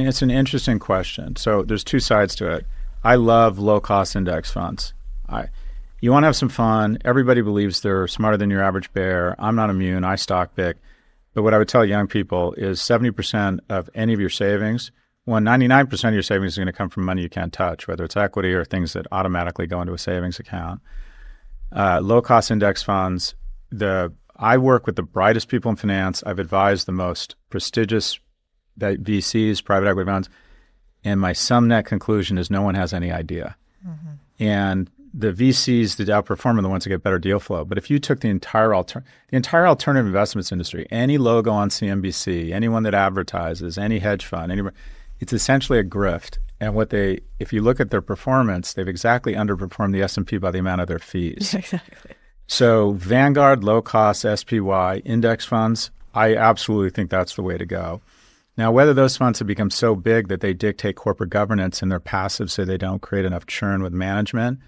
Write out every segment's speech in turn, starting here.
it's an interesting question. So there's two sides to it. I love low-cost index funds. You want to have some fun. Everybody believes they're smarter than your average bear. I'm not immune. I stock pick. But what I would tell young people is 70% of any of your savings, 99% of your savings is going to come from money you can't touch, whether it's equity or things that automatically go into a savings account. Low-cost index funds, I work with the brightest people in finance. I've advised the most prestigious VCs, private equity funds, and my sum net conclusion is no one has any idea. Mm-hmm. And the VCs that outperform are the ones that get better deal flow. But if you took the entire alternative investments industry, any logo on CNBC, anyone that advertises, any hedge fund, it's essentially a grift. And if you look at their performance, they've exactly underperformed the S&P by the amount of their fees. Exactly. So Vanguard, low-cost SPY, index funds, I absolutely think that's the way to go. Now, whether those funds have become so big that they dictate corporate governance and they're passive so they don't create enough churn with management,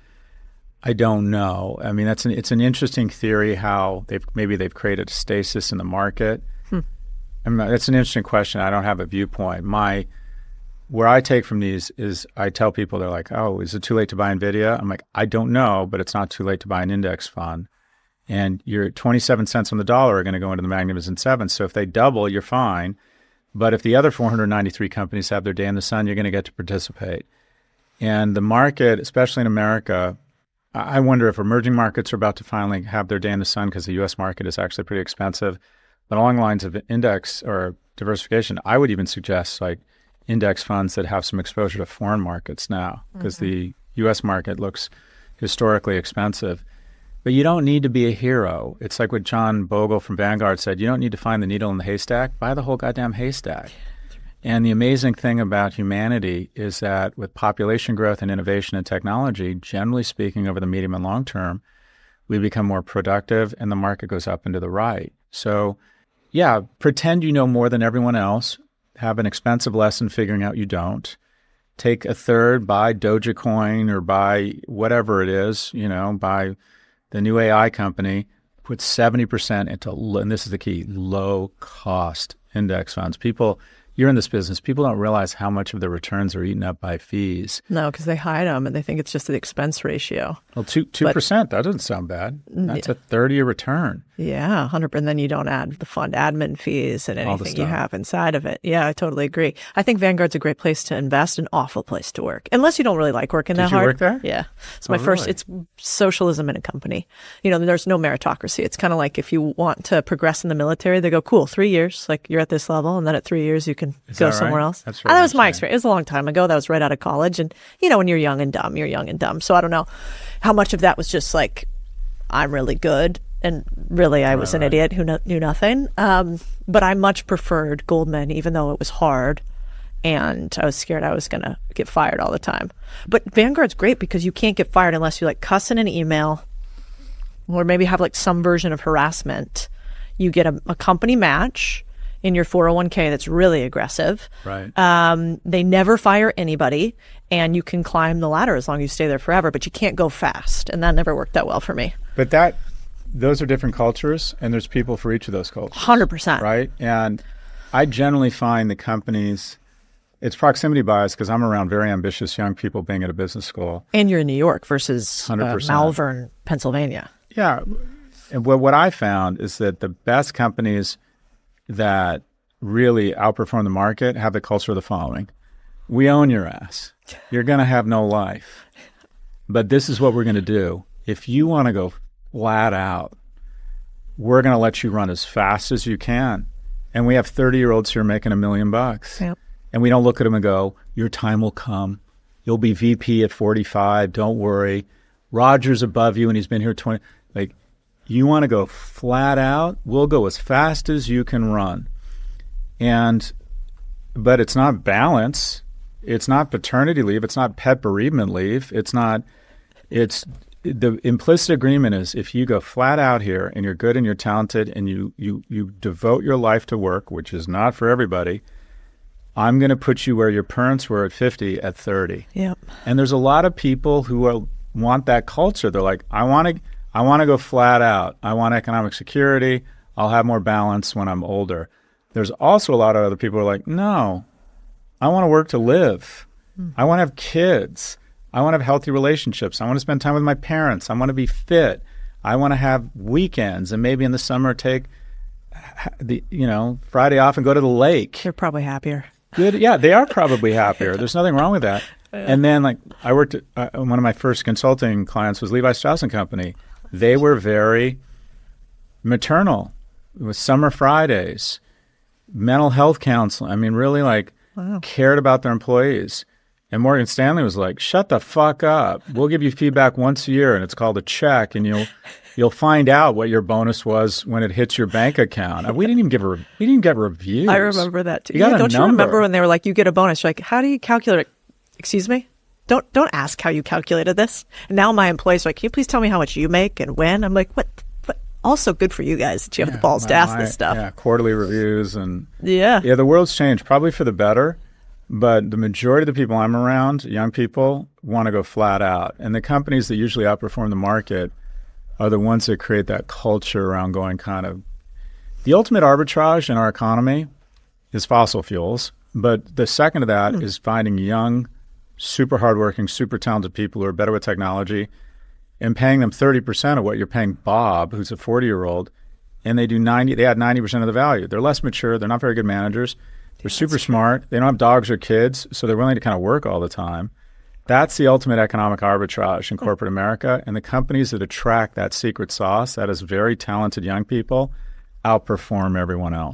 I don't know. I mean, it's an interesting theory how they've created a stasis in the market. It's an interesting question. I don't have a viewpoint. Where I take from these is I tell people, they're like, oh, is it too late to buy NVIDIA? I'm like, I don't know, but it's not too late to buy an index fund. And your 27 cents on the dollar are going to go into the Magnificent Seven. So if they double, you're fine. But if the other 493 companies have their day in the sun, you're going to get to participate. And the market, especially in America, I wonder if emerging markets are about to finally have their day in the sun because the U.S. market is actually pretty expensive. But along the lines of index or diversification, I would even suggest like index funds that have some exposure to foreign markets now because the U.S. market looks historically expensive. But you don't need to be a hero. It's like what John Bogle from Vanguard said, you don't need to find the needle in the haystack, buy the whole goddamn haystack. And the amazing thing about humanity is that with population growth and innovation and technology, generally speaking, over the medium and long term, we become more productive and the market goes up and to the right. So yeah, pretend you know more than everyone else, have an expensive lesson figuring out you don't. Take a third, buy Dogecoin or buy whatever it is, buy the new AI company, put 70% into, and this is the key, low-cost index funds. You're in this business. People don't realize how much of their returns are eaten up by fees. No, because they hide them and they think it's just the expense ratio. Well, 2%, that doesn't sound bad. That's a 30-year return. Yeah, 100%. And then you don't add the fund admin fees and anything you have inside of it. Yeah, I totally agree. I think Vanguard's a great place to invest, an awful place to work. Unless you don't really like working that hard. Did you work there? Yeah. It's my first, it's socialism in a company. There's no meritocracy. It's kind of like if you want to progress in the military, they go, cool, 3 years, like you're at this level. And then at 3 years, you can go somewhere else. That's right. That was my experience. It was a long time ago. That was right out of college. And, when you're young and dumb, you're young and dumb. So I don't know how much of that was just like, I'm really good. And really, I was an idiot who knew nothing. But I much preferred Goldman, even though it was hard. And I was scared I was going to get fired all the time. But Vanguard's great because you can't get fired unless you cuss in an email or maybe have some version of harassment. You get a company match in your 401k that's really aggressive. Right. They never fire anybody, and you can climb the ladder as long as you stay there forever, but you can't go fast. And that never worked out well for me. But those are different cultures, and there's people for each of those cultures. 100%. Right? And I generally find the companies, it's proximity bias because I'm around very ambitious young people being at a business school. And you're in New York versus 100%. Malvern, Pennsylvania. Yeah. And what I found is that the best companies that really outperform the market have the culture of the following. We own your ass. You're going to have no life. But this is what we're going to do. If you want to go flat out, we're going to let you run as fast as you can. And we have 30-year-olds who are making $1 million. Yep. And we don't look at them and go, your time will come. You'll be VP at 45. Don't worry. Roger's above you and he's been here 20. You want to go flat out, we'll go as fast as you can run. But it's not balance. It's not paternity leave. It's not pet bereavement leave. The implicit agreement is if you go flat out here and you're good and you're talented and you devote your life to work, which is not for everybody, I'm going to put you where your parents were at 50 at 30. Yep. And there's a lot of people who want that culture. They're like, I want to go flat out. I want economic security. I'll have more balance when I'm older. There's also a lot of other people who are like, no, I want to work to live. I want to have kids. I want to have healthy relationships. I want to spend time with my parents. I want to be fit. I want to have weekends and maybe in the summer take Friday off and go to the lake. They're probably happier. Good. Yeah, they are probably happier. There's nothing wrong with that. And then I worked at one of my first consulting clients was Levi Strauss & Company. They were very maternal. It was summer Fridays, mental health counseling. I mean, really cared about their employees. And Morgan Stanley was like, shut the fuck up. We'll give you feedback once a year, and it's called a check, and you'll find out what your bonus was when it hits your bank account. We didn't even get reviews. I remember that too. Don't you remember when they were like, you get a bonus? You're like, how do you calculate it? Excuse me? Don't ask how you calculated this. And now my employees are like, can you please tell me how much you make and when? I'm like, what? Also good for you guys that you have the balls to ask this stuff. Yeah, quarterly reviews and yeah, the world's changed probably for the better. But the majority of the people I'm around, young people, want to go flat out. And the companies that usually outperform the market are the ones that create that culture around going kind of... The ultimate arbitrage in our economy is fossil fuels. But the second to that is finding young, super hardworking, super talented people who are better with technology and paying them 30% of what you're paying Bob, who's a 40-year-old, and they add 90% of the value. They're less mature. They're not very good managers. They're super smart. They don't have dogs or kids, so they're willing to kind of work all the time. That's the ultimate economic arbitrage in corporate America. And the companies that attract that secret sauce, that is very talented young people, outperform everyone else.